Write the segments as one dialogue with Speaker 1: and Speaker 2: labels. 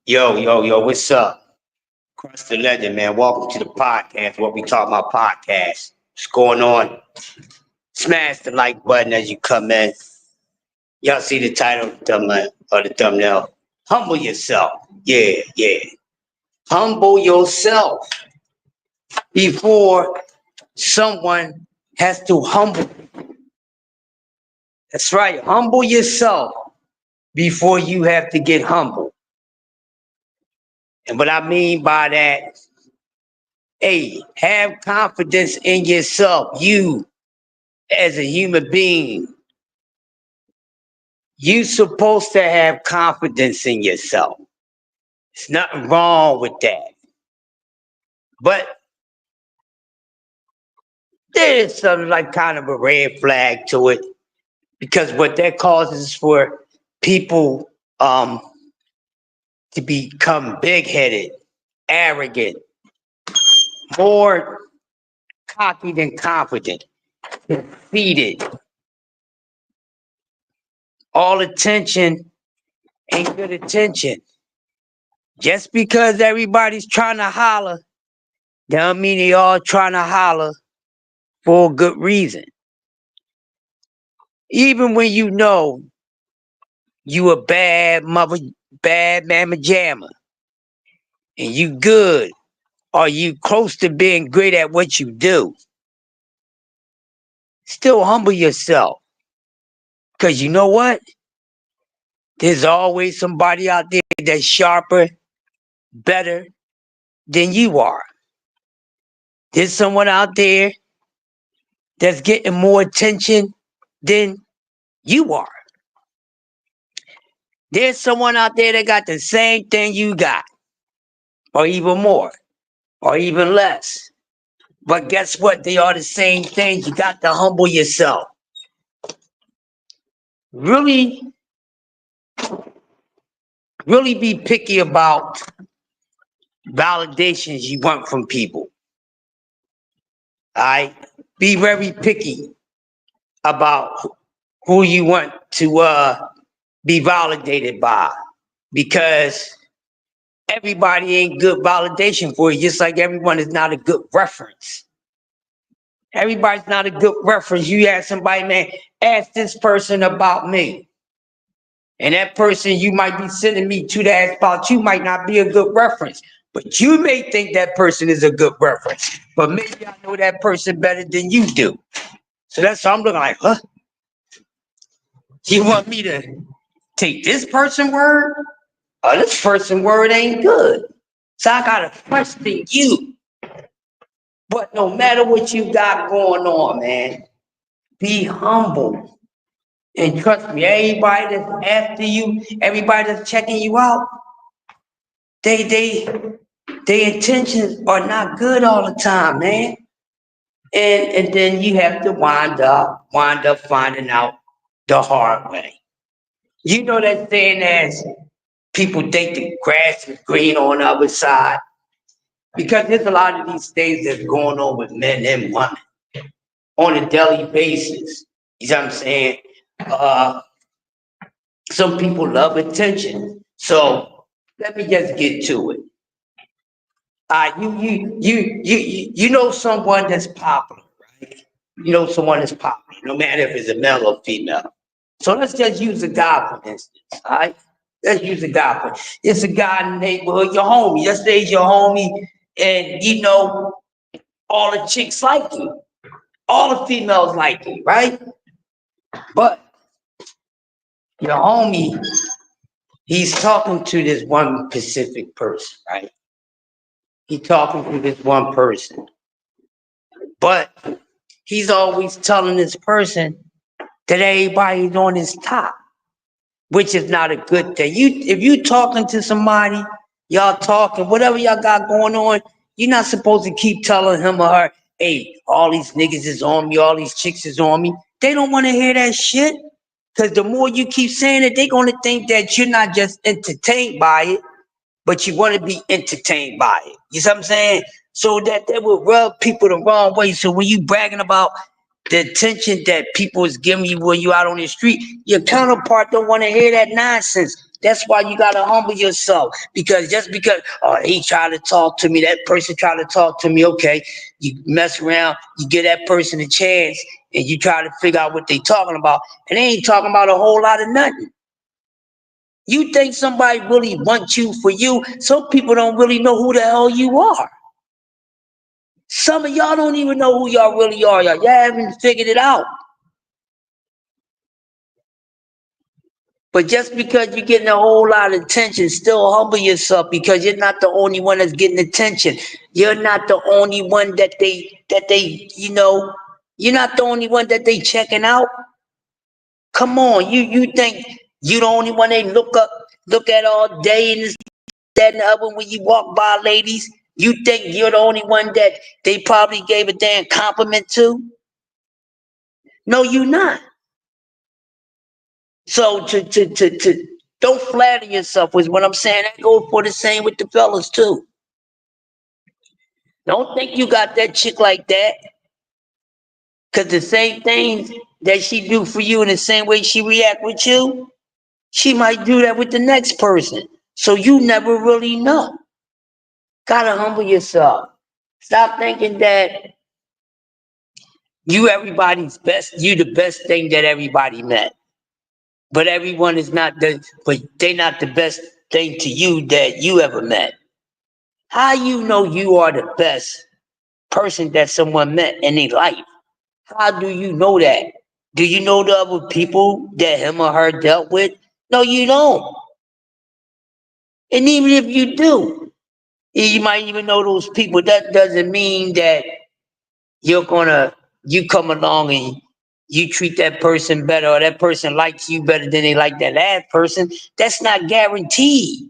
Speaker 1: Yo, what's up? Crust the Legend, man. Welcome to the podcast, What We Talk About Podcast. What's going on? Smash the like button as you come in. Y'all see the title of the thumbnail? Humble yourself. Yeah. Humble yourself before someone has to humble you. That's right. Humble yourself before you have to get humble. And what I mean by that, hey, have confidence in yourself. You, as a human being, you supposed to have confidence in yourself. There's nothing wrong with that. But there is some like kind of a red flag to it, because what that causes for people to become big-headed, arrogant, more cocky than confident, conceited. All attention ain't good attention. Just because everybody's trying to holler, don't mean they all trying to holler for a good reason. Even when you know you a bad mamma jamma, and you good, or you close to being great at what you do, still humble yourself. Because you know what? There's always somebody out there that's sharper, better than you are. There's someone out there that's getting more attention than you are. There's someone out there that got the same thing you got, or even more, or even less. But guess what? They are the same thing. You got to humble yourself. Really be picky about validations you want from people. All right? Be very picky about who you want to be validated by, because everybody ain't good validation for you, just like everyone is not a good reference. Everybody's not a good reference. You ask somebody, man, ask this person about me. And that person you might be sending me to that about you might not be a good reference. But you may think that person is a good reference. But maybe I know that person better than you do. So that's why I'm looking like, huh? You want me to take this person's word? Oh, this person's word ain't good. So I gotta question you. But no matter what you got going on, man, be humble. And trust me, everybody that's after you, everybody that's checking you out, their intentions are not good all the time, man. And then you have to wind up finding out the hard way. You know that saying, as people think the grass is green on the other side, because there's a lot of these things that's going on with men and women on a daily basis. You know what I'm saying? Some people love attention. So let me just get to it. You know someone that's popular, right? You know someone that's popular, no matter if it's a male or female. So let's just use a guy, for instance, all right? Let's use a guy. It's a guy in the neighborhood, your homie. Yesterday's your homie, and you know all the chicks like you. All the females like you, right? But your homie, he's talking to this one specific person, right? He's talking to this one person. But he's always telling this person that everybody's on his top, which is not a good thing. If you talking to somebody, y'all talking, whatever y'all got going on, you're not supposed to keep telling him or her, hey, all these niggas is on me, all these chicks is on me. They don't want to hear that shit. Because the more you keep saying it, they're going to think that you're not just entertained by it, but you want to be entertained by it. You see what I'm saying? So that will rub people the wrong way. So when you bragging about the attention that people is giving you when you out on the street, your counterpart don't want to hear that nonsense. That's why you gotta humble yourself. Because just because he tried to talk to me, that person tried to talk to me, okay, you mess around, you give that person a chance, and you try to figure out what they talking about, and they ain't talking about a whole lot of nothing. You think somebody really wants you for you? Some people don't really know who the hell you are. Some of y'all don't even know who y'all really are. Y'all haven't figured it out. But just because you're getting a whole lot of attention, still humble yourself, because you're not the only one that's getting attention. You're not the only one that they, you're not the only one that they checking out. Come on, you think you the only one they look at all day, and this, that, and the other when you walk by, ladies? You think you're the only one that they probably gave a damn compliment to? No, you not. So to don't flatter yourself is what I'm saying. That goes for the same with the fellas too. Don't think you got that chick like that. Cause the same things that she do for you in the same way she react with you, she might do that with the next person. So you never really know. Gotta humble yourself. Stop thinking that you everybody's best, you the best thing that everybody met. But everyone is not but they not the best thing to you that you ever met. How you know you are the best person that someone met in their life? How do you know that? Do you know the other people that him or her dealt with? No, you don't. And even if you do, you might even know those people. That doesn't mean that you come along and you treat that person better, or that person likes you better than they like that last person. That's not guaranteed.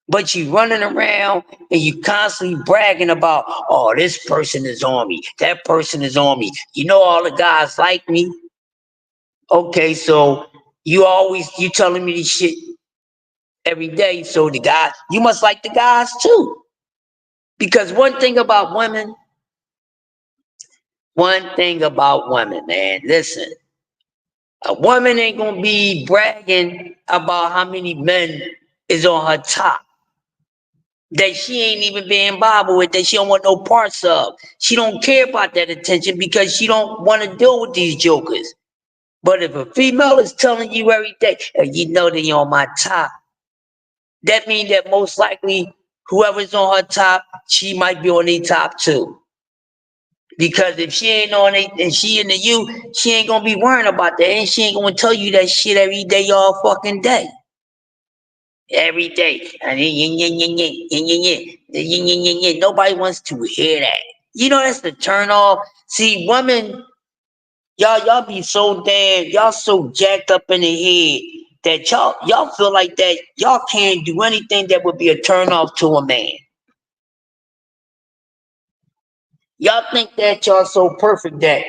Speaker 1: But you running around and you constantly bragging about, oh, this person is on me, that person is on me. You know, all the guys like me. Okay, so you telling me this shit every day. So you must like the guys too. Because one thing about women, man, listen, a woman ain't gonna be bragging about how many men is on her top that she ain't even being bothered with, that she don't want no parts of. She don't care about that attention because she don't want to deal with these jokers. But if a female is telling you every day, you know they on my top, that means that most likely whoever's on her top, she might be on their top too. Because if she ain't on it and she into you, she ain't gonna be worrying about that, and she ain't gonna tell you that shit every day, all fucking day. Every day. Nobody wants to hear that. You know, that's the turn off. See, women, y'all be so damn, y'all so jacked up in the head that y'all feel like that y'all can't do anything that would be a turn off to a man. Y'all think that y'all so perfect that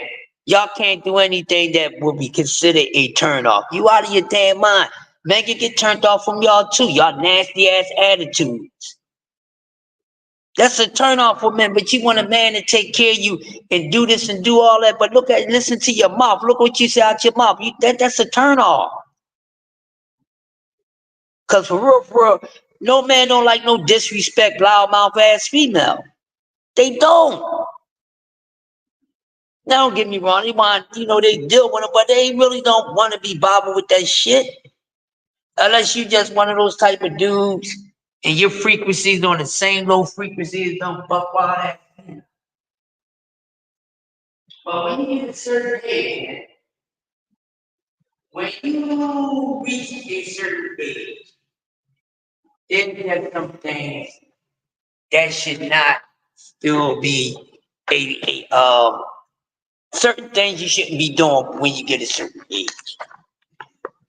Speaker 1: y'all can't do anything that would be considered a turn off. You out of your damn mind. Men can get turned off from y'all too. Y'all nasty ass attitudes. That's a turn off for men, but you want a man to take care of you and do this and do all that. But listen to your mouth. Look what you say out your mouth. That's a turn off. Cause for real, no man don't like no disrespect, loudmouth ass female. They don't. Now don't get me wrong. They want, they deal with it, but they really don't want to be bothered with that shit. Unless you just one of those type of dudes and your frequencies on the same low frequencies, don't fuck all that. But when you get a certain age, when you reach a certain age, then there's some things that should not still be certain things you shouldn't be doing when you get a certain age.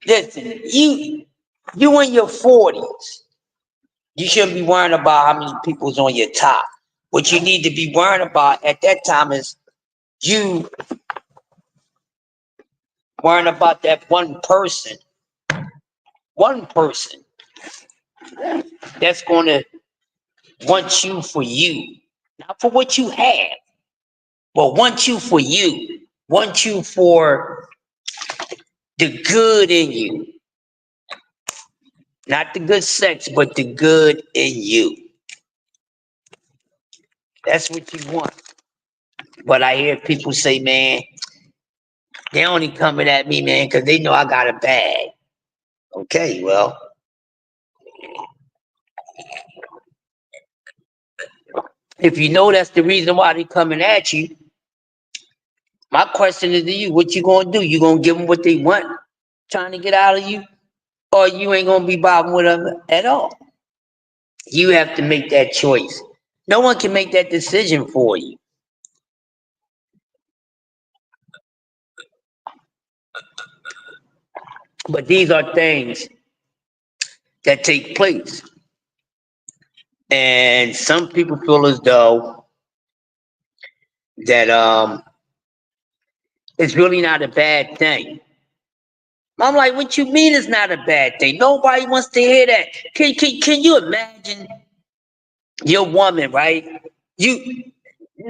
Speaker 1: Listen, you in your 40s, you shouldn't be worrying about how many people's on your top. What you need to be worrying about at that time is you worrying about that one person that's going to want you for you, not for what you have, but want you for you, want you for the good in you. Not the good sex, but the good in you. That's what you want. But I hear people say, man, they only coming at me, man, because they know I got a bag. Okay, well, if you know that's the reason why they coming at you, my question is to you, what you gonna do? You gonna give them what they want, trying to get out of you? Or you ain't gonna be bothering with them at all? You have to make that choice. No one can make that decision for you. But these are things that take place. And some people feel as though that it's really not a bad thing. I'm like, what you mean it's not a bad thing? Nobody wants to hear that. Can you imagine your woman, right? You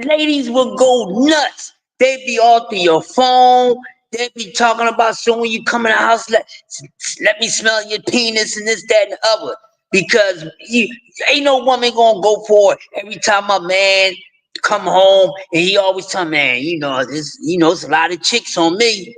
Speaker 1: ladies will go nuts. They be all through your phone. They be talking about so when you come in the house, let me smell your penis and this, that, and the other. Because you ain't no woman gonna go for it every time a man come home and he always tell man, it's a lot of chicks on me.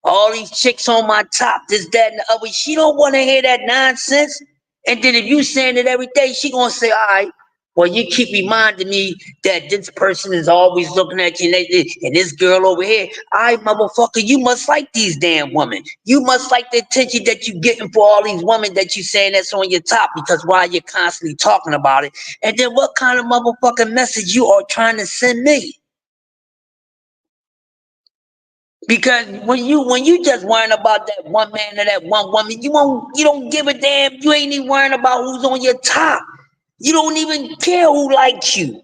Speaker 1: All these chicks on my top, this, that, and the other. She don't want to hear that nonsense. And then if you saying it every day, she gonna say, all right, well, you keep reminding me that this person is always looking at you and this girl over here. All right, motherfucker, you must like these damn women. You must like the attention that you getting for all these women that you saying that's on your top, because why you're constantly talking about it. And then what kind of motherfucking message you are trying to send me? Because when you just worrying about that one man or that one woman, you don't give a damn. You ain't even worrying about who's on your top. You don't even care who likes you.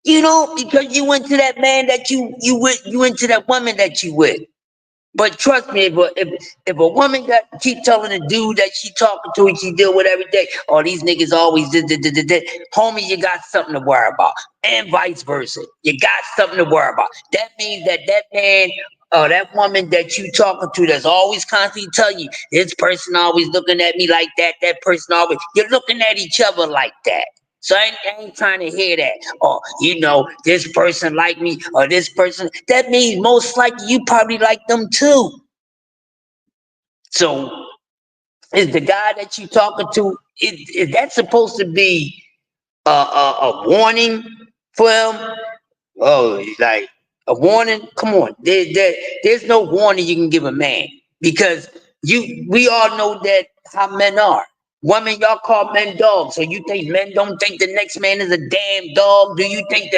Speaker 1: Because you went to that man that you with, you into that woman that you with. But trust me, if a woman got keep telling a dude that she talking to and she deal with every day, oh, these niggas always did, homie, you got something to worry about. And vice versa. You got something to worry about. That means that man or that woman that you talking to that's always constantly telling you, this person always looking at me like that, that person always, you're looking at each other like that. So I ain't trying to hear that. Or, this person like me, or this person. That means most likely you probably like them too. So is the guy that you talking to, is that supposed to be a warning for him? Oh, like a warning? Come on. There's no warning you can give a man. Because we all know that how men are. Women, y'all call men dogs. So you think men don't think the next man is a damn dog? Do you think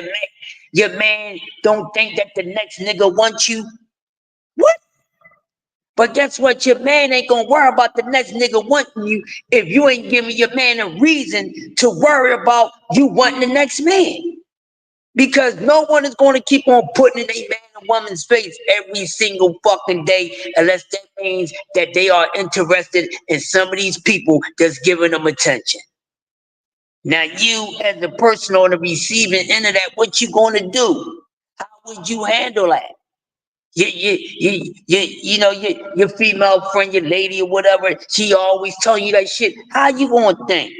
Speaker 1: your man don't think that the next nigga wants you? What? But guess what? Your man ain't gonna worry about the next nigga wanting you if you ain't giving your man a reason to worry about you wanting the next man. Because no one is going to keep on putting in a man and woman's face every single fucking day unless that means that they are interested in some of these people that's giving them attention. Now, you as a person on the receiving end of that, what you going to do? How would you handle that? Your female friend, your lady or whatever, she always telling you that shit. How you going to think?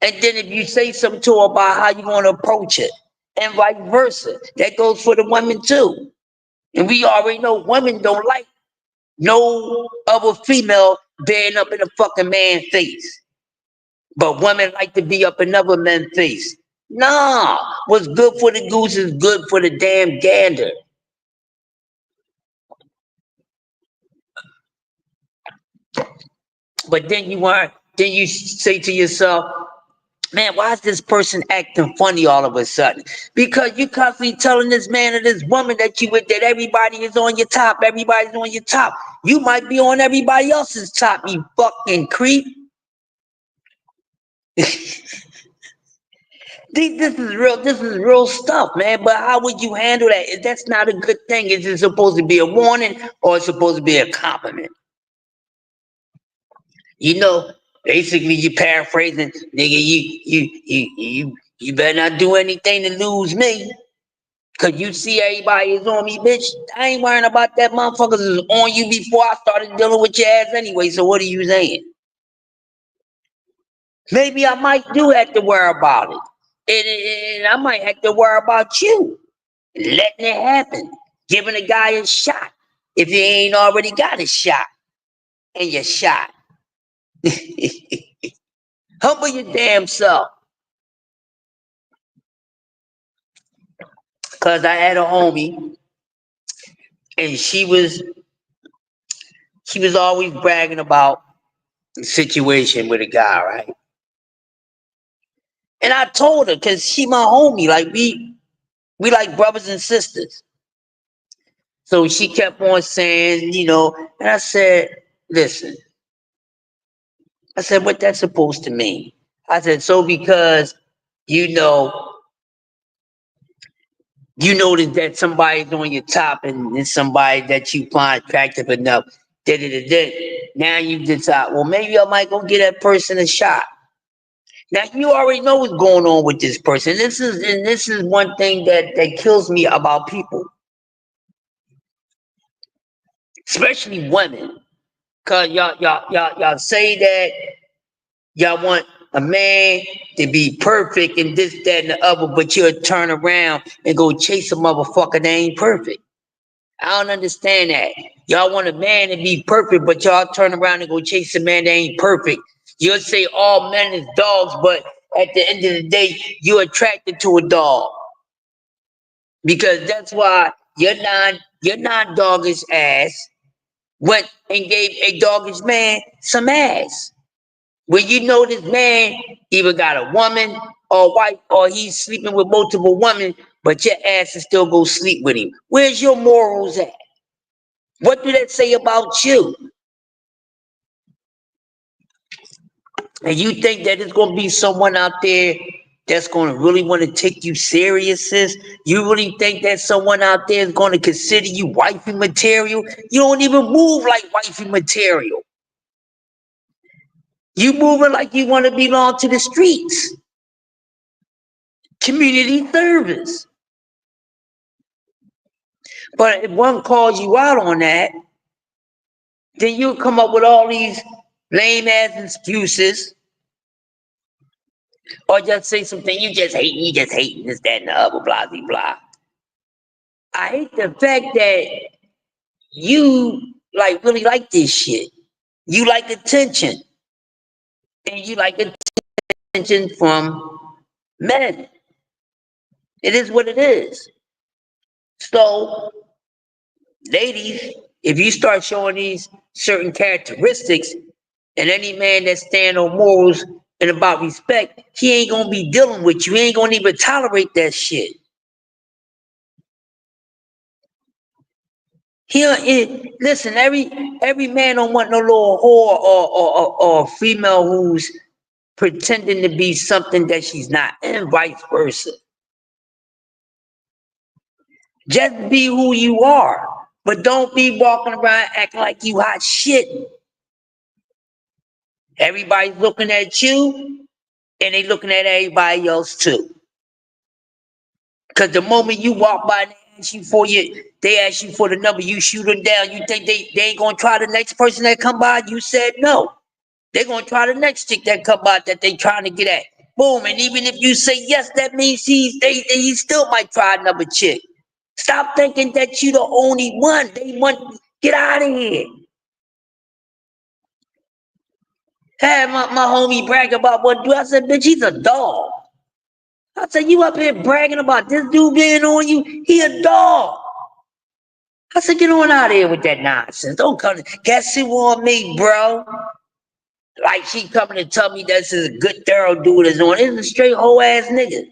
Speaker 1: And then if you say something to her about how you want to approach it, and vice versa, that goes for the women too. And we already know women don't like no other female being up in a fucking man's face. But women like to be up in other men's face. Nah, what's good for the goose is good for the damn gander. But then you say to yourself, man, why is this person acting funny all of a sudden? Because you constantly telling this man or this woman that you with that everybody is on your top, everybody's on your top. You might be on everybody else's top, you fucking creep. This is real stuff, man. But how would you handle that? That's not a good thing. Is it supposed to be a warning or it's supposed to be a compliment? Basically you paraphrasing, nigga, you better not do anything to lose me. Cause you see everybody is on me, bitch. I ain't worrying about that. Motherfuckers is on you before I started dealing with your ass anyway. So what are you saying? Maybe I might do have to worry about it. And I might have to worry about you. Letting it happen. Giving a guy a shot. If he ain't already got a shot. And you're shot. Humble your damn self. Cause I had a homie. And she was always bragging about the situation with a guy, right? And I told her, cause she my homie, like we like brothers and sisters. So she kept on saying, and I said, listen, I said, what that's supposed to mean? I said, so because you notice that somebody's on your top and it's somebody that you find attractive enough, now you decide, well, maybe I might go get that person a shot. Now you already know what's going on with this person. This is one thing that kills me about people, especially women, cause y'all say that y'all want a man to be perfect and this, that, and the other, but you'll turn around and go chase a motherfucker that ain't perfect. I don't understand that. Y'all want a man to be perfect, but y'all turn around and go chase a man that ain't perfect. You'll say all men is dogs, but at the end of the day, you're attracted to a dog. Because that's why your non-doggish ass went and gave a doggish man some ass. When you know this man either got a woman or wife or he's sleeping with multiple women, but your ass is still go sleep with him. Where's your morals at? What do that say about you? And you think that there's going to be someone out there that's going to really want to take you serious, sis? You really think that someone out there is going to consider you wifey material? You don't even move like wifey material. You moving like you want to belong to the streets. Community service. But if one calls you out on that, then you'll come up with all these lame ass excuses. Or just say something, you just hating, this, that, and the other, blah, blah, blah. I hate the fact that you really like this shit. You like attention. And you like attention from men. It is what it is. So, ladies, if you start showing these certain characteristics, and any man that stand on morals and about respect, he ain't gonna be dealing with you. He ain't gonna even tolerate that shit. Listen, every man don't want no little whore or female who's pretending to be something that she's not, and vice versa. Just be who you are, but don't be walking around acting like you hot shit. Everybody's looking at you, and they looking at everybody else too. Cause the moment you walk by and they ask you for the number, you shoot them down. You think they ain't gonna try the next person that come by? You said no. They're gonna try the next chick that come by that they trying to get at. Boom, and even if you say yes, that means he still might try another chick. Stop thinking that you the only one. Get out of here. Had my homie brag about what dude. I said, bitch, he's a dog. I said, you up here bragging about this dude being on you? He a dog. I said, get on out of here with that nonsense. Don't come. Guess who on me, bro? Like she coming to tell me this is a good thorough dude is on. This is a straight whole ass nigga.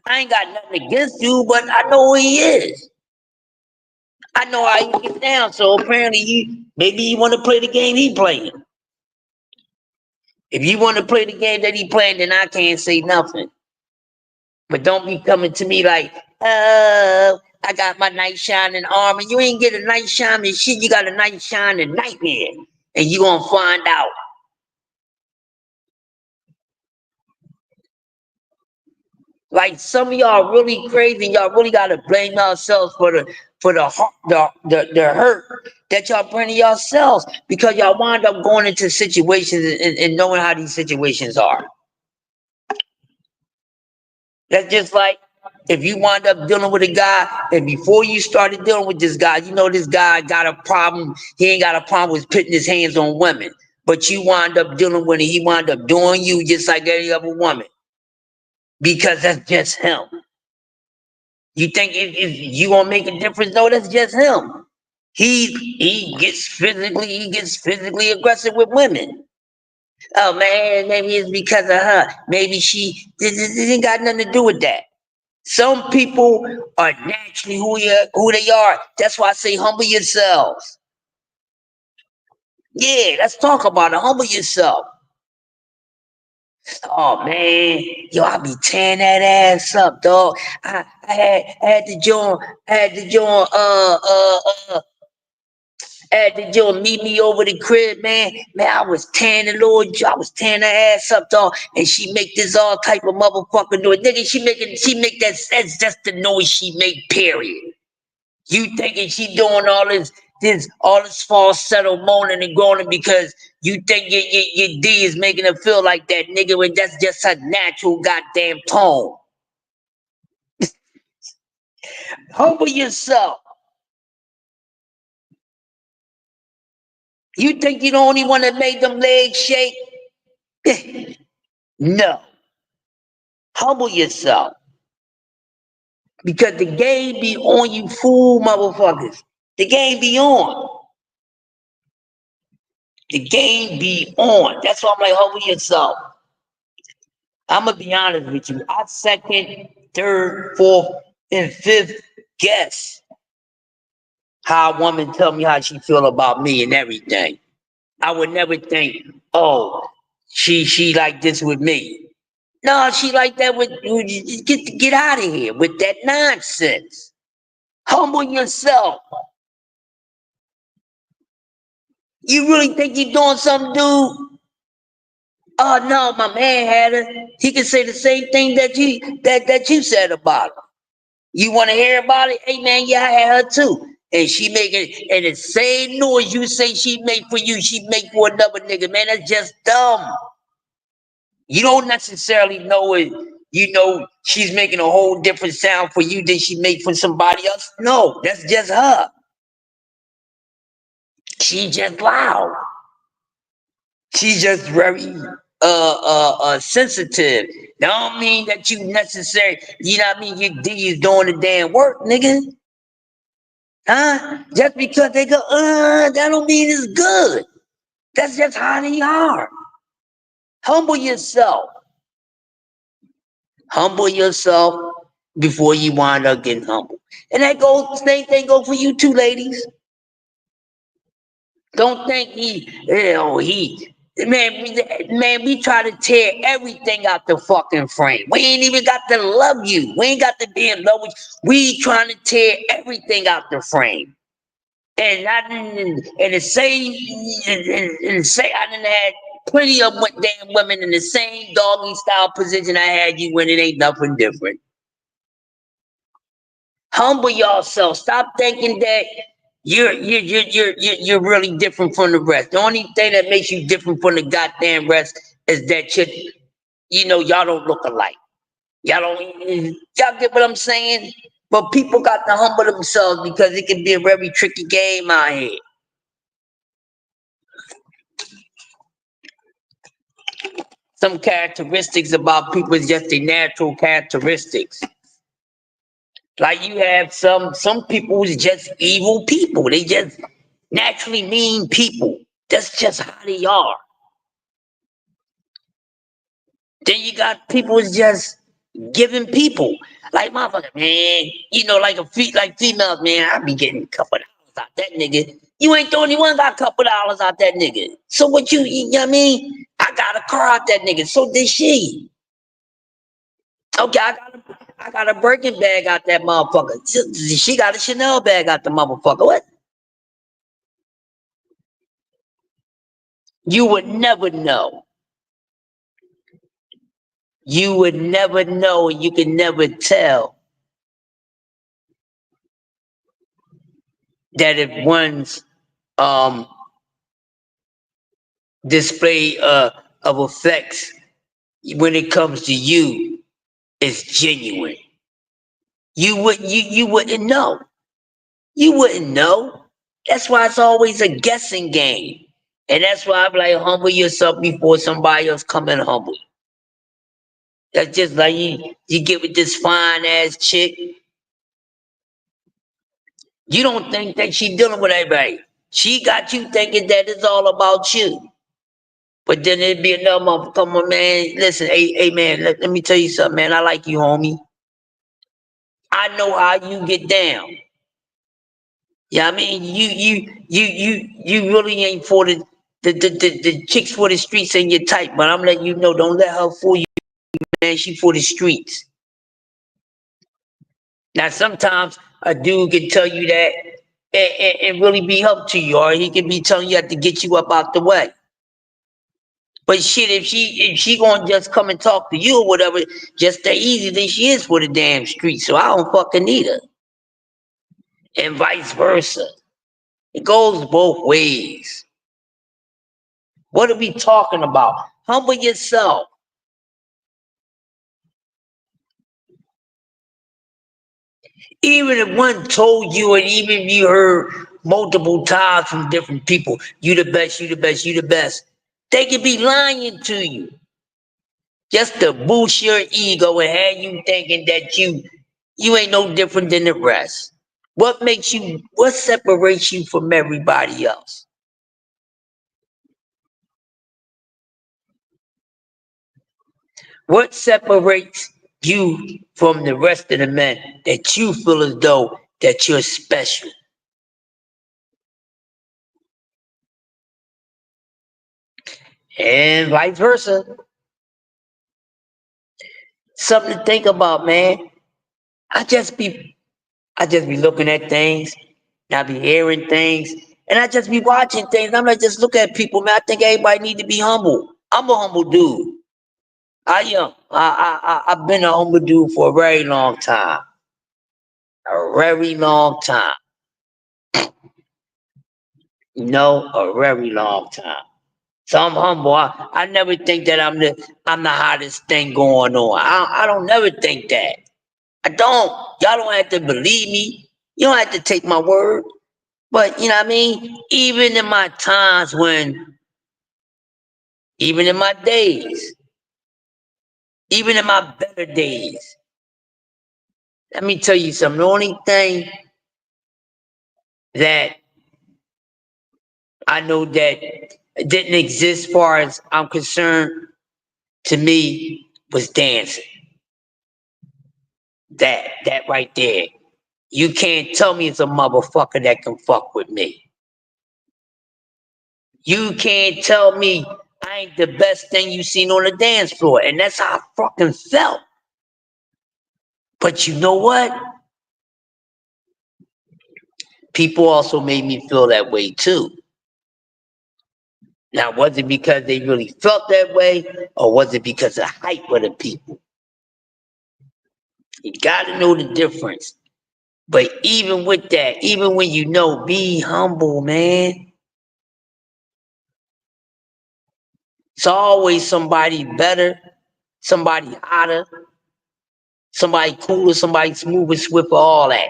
Speaker 1: I ain't got nothing against you, but I know who he is. I know how he gets down. So apparently maybe you want to play the game he playing. If you want to play the game that he playing, then I can't say nothing. But don't be coming to me like, oh, I got my night shining armor. You ain't get a night shining shit. You got a night shining nightmare. And you gonna find out. Like some of y'all really crazy. Y'all really gotta blame yourselves for the hurt that y'all bring to yourselves because y'all wind up going into situations and knowing how these situations are. That's just like if you wind up dealing with a guy and before you started dealing with this guy, you know this guy got a problem. He ain't got a problem with putting his hands on women, but you wind up dealing with it. He wind up doing you just like any other woman because that's just him. You think you gonna make a difference? No, that's just him. He gets physically aggressive with women. Oh man, maybe it's because of her. Maybe this ain't got nothing to do with that. Some people are naturally who they are. That's why I say humble yourselves. Yeah, let's talk about it. Humble yourself. Oh man, yo, I be tearing that ass up, dog. I had to join, had to join meet me over the crib, man. Man, I was tearing I was tearing her ass up, dog. And she make this all type of motherfucking noise. Nigga, she make that's just the noise she make, period. You thinking she doing all this falsetto moaning and groaning because you think your D is making her feel like that, nigga, when that's just her natural goddamn tone. Humble yourself. You think you the only one that made them legs shake? No. Humble yourself. Because the game be on, you fool motherfuckers. The game be on. The game be on. That's why I'm like, humble yourself. I'm gonna be honest with you. I second, third, fourth, and fifth guess how a woman tell me how she feel about me and everything. I would never think, oh, she like this with me. No, she like that with you. Get out of here with that nonsense. Humble yourself. You really think you're doing something, dude? Oh no, my man had her. He can say the same thing that you said about her. You want to hear about it? Hey man, yeah, I had her too. And she making and the same noise you say she make for you, she make for another nigga. Man, that's just dumb. You don't necessarily know it. You know she's making a whole different sound for you than she make for somebody else. No, that's just her. She just loud. She's just very sensitive. That don't mean that you necessary. You know what I mean? Your D is doing the damn work, nigga. Huh? Just because they go, that don't mean it's good. That's just how they are. Humble yourself. Humble yourself before you wind up getting humble. And that goes, same thing go for you too, ladies. Don't think man, we try to tear everything out the fucking frame. We ain't even got to love you. We ain't got to damn love you. We trying to tear everything out the frame. And I didn't, and the same, and say I didn't had plenty of damn women in the same doggy style position I had you when it ain't nothing different. Humble yourself. Stop thinking that you're really different from the rest. The only thing that makes you different from the goddamn rest is that y'all don't look alike. Y'all get what I'm saying? But people got to humble themselves because it can be a very tricky game out here. Some characteristics about people is just their natural characteristics. Like you have some people who's just evil people. They just naturally mean people. That's just how they are. Then you got people who's just giving people. Like motherfucker, man. Like females, man, I be getting a couple of dollars out that nigga. You ain't the only one got a couple of dollars out that nigga. So what you know what I mean? I got a car out that nigga. So did she. Okay, I got a Birkin bag out that motherfucker. She got a Chanel bag out the motherfucker. What? You would never know. you would never know, you can never tell that if one's um, display of effects when it comes to you is genuine. You wouldn't know. You wouldn't know. That's why it's always a guessing game. And that's why I'm like, humble yourself before somebody else come and humble you. That's just like you get with this fine ass chick. You don't think that she dealing with everybody. She got you thinking that it's all about you. But then it'd be another motherfucker, come on, man. Listen, hey man, let me tell you something, man. I like you, homie. I know how you get down. Yeah, I mean, you really ain't for the chicks for the streets ain't your type, but I'm letting you know, don't let her fool you, man. She for the streets. Now, sometimes a dude can tell you that and really be help to you, or he can be telling you have to get you up out the way. But shit, if she gonna just come and talk to you or whatever, just that easy, then she is for the damn street. So I don't fucking need her, and vice versa. It goes both ways. What are we talking about? Humble yourself. Even if one told you, and even if you heard multiple times from different people, you the best, you the best, you the best, they could be lying to you. Just to boost your ego and have you thinking that you ain't no different than the rest. What separates you from everybody else? What separates you from the rest of the men that you feel as though that you're special? And vice versa. Something to think about, man. I just be I just be looking at things, and I be hearing things, and I just be watching things. And I'm like, just look at people, man. I think everybody need to be humble. I'm a humble dude. I am. I've been a humble dude for a very long time. A very long time. A very long time. So I'm humble. I never think that I'm the hottest thing going on. I don't never think that. I don't. Y'all don't have to believe me. You don't have to take my word. But you know what I mean? Even in my days, even in my better days, let me tell you something. The only thing that I know that didn't exist as far as I'm concerned to me was dancing. That right there. You can't tell me it's a motherfucker that can fuck with me. You can't tell me I ain't the best thing you seen on the dance floor. And that's how I fucking felt. But you know what? People also made me feel that way too. Now, was it because they really felt that way, or was it because of the hype of the people? You got to know the difference. But even with that, even when you know, be humble, man. It's always somebody better, somebody hotter, somebody cooler, somebody smoother, swifter, all that.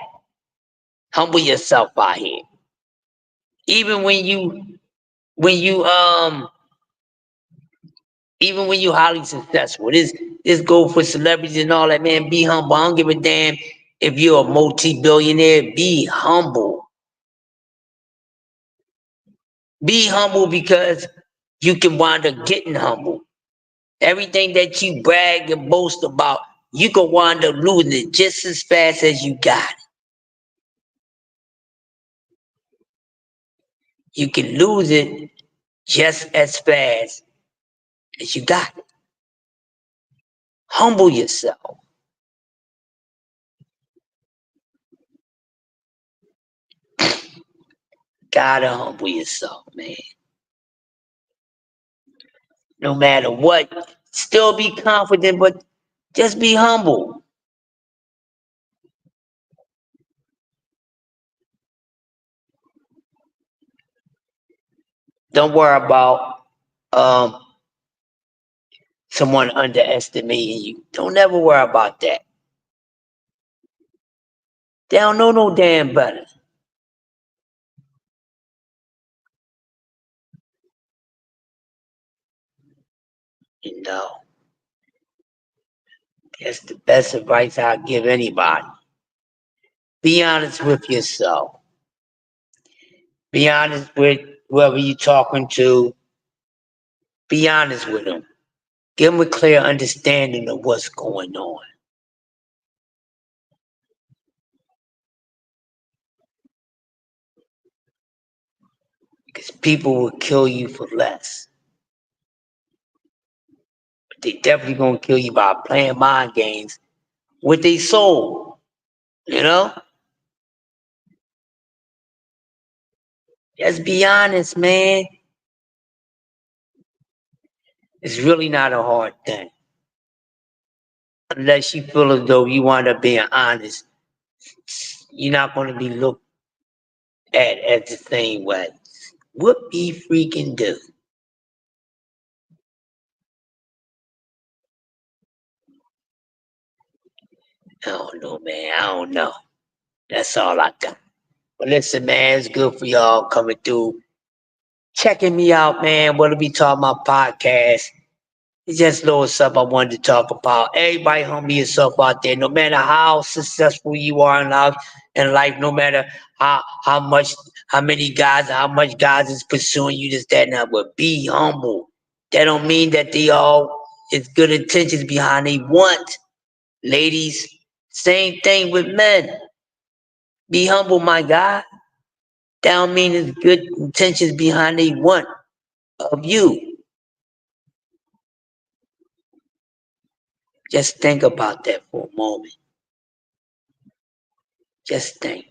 Speaker 1: Humble yourself out here. Even when you even when you highly successful, this go for celebrities and all that, man. Be humble. I don't give a damn if you're a multi-billionaire. Be humble. Be humble because you can wind up getting humble. Everything that you brag and boast about, you can wind up losing it just as fast as you got it. You can lose it just as fast as you got it. Humble yourself. Gotta humble yourself, man. No matter what, still be confident, but Just be humble. Don't worry about um someone underestimating you. Don't ever worry about that. They don't know no damn better. You know, that's the best advice I give anybody. Be honest with yourself. Be honest with whoever you're talking to. Be honest with them. Give them a clear understanding of what's going on. Because people will kill you for less. But they definitely gonna kill you by playing mind games with their soul. You know? Just be honest, man. It's really not a hard thing. Unless you feel as though you wind up being honest, you're not going to be looked at as the same way. What be freaking do? I don't know, man. I don't know. That's all I got. But listen, man, it's good for y'all coming through, checking me out, man. What'll be talking about podcast? It's just a little something I wanted to talk about. Everybody humble yourself out there. No matter how successful you are in life, no matter how much, how many guys, how much guys is pursuing you, this, that, and that. But be humble. That don't mean that they all is good intentions behind they want. Ladies, same thing with men. Be humble, my guy. That don't mean it's good intentions behind they want of you. Just think about that for a moment. Just think.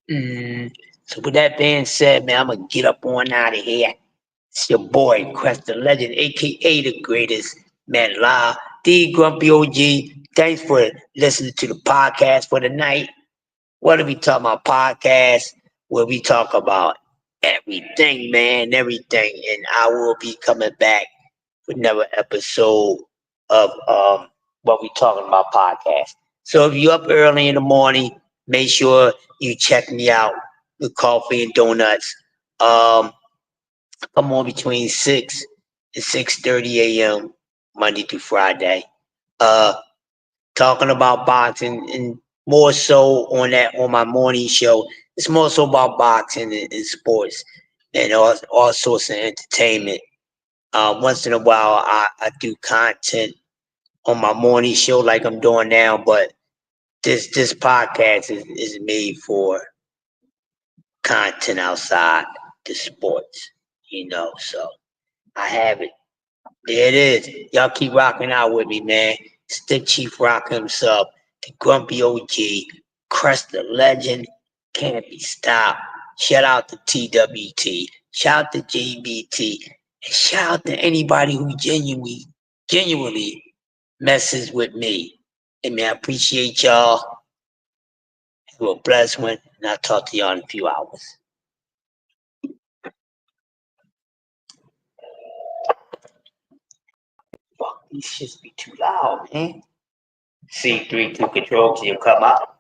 Speaker 1: So with that being said, man, I'm gonna get up on out of here. It's your boy, Quest the Legend, aka the greatest man alive, the Grumpy OG. Thanks for listening to the podcast for the night. What are we talking about? Podcast where we talk about everything, man, everything. And I will be coming back with another episode of what we talking about podcast. So if you're up early in the morning, make sure you check me out with coffee and donuts. I'm on between 6 and 6:30 a.m. Monday through Friday. Uh, talking about boxing and more so on my morning show. It's more so about boxing and sports and all sorts of entertainment. Once in a while, I do content on my morning show like I'm doing now, but this podcast is made for content outside the sports, so I have it. There it is. Y'all keep rocking out with me, man. Stick Chief Rock himself, the Grumpy OG, Crest the Legend, can't be stopped. Shout out to TWT, shout out to JBT, and shout out to anybody who genuinely messes with me. And man, I appreciate y'all. Have a blessed one, and I'll talk to y'all in a few hours. Fuck, these shits be too loud, man. C3 to control, so you come out.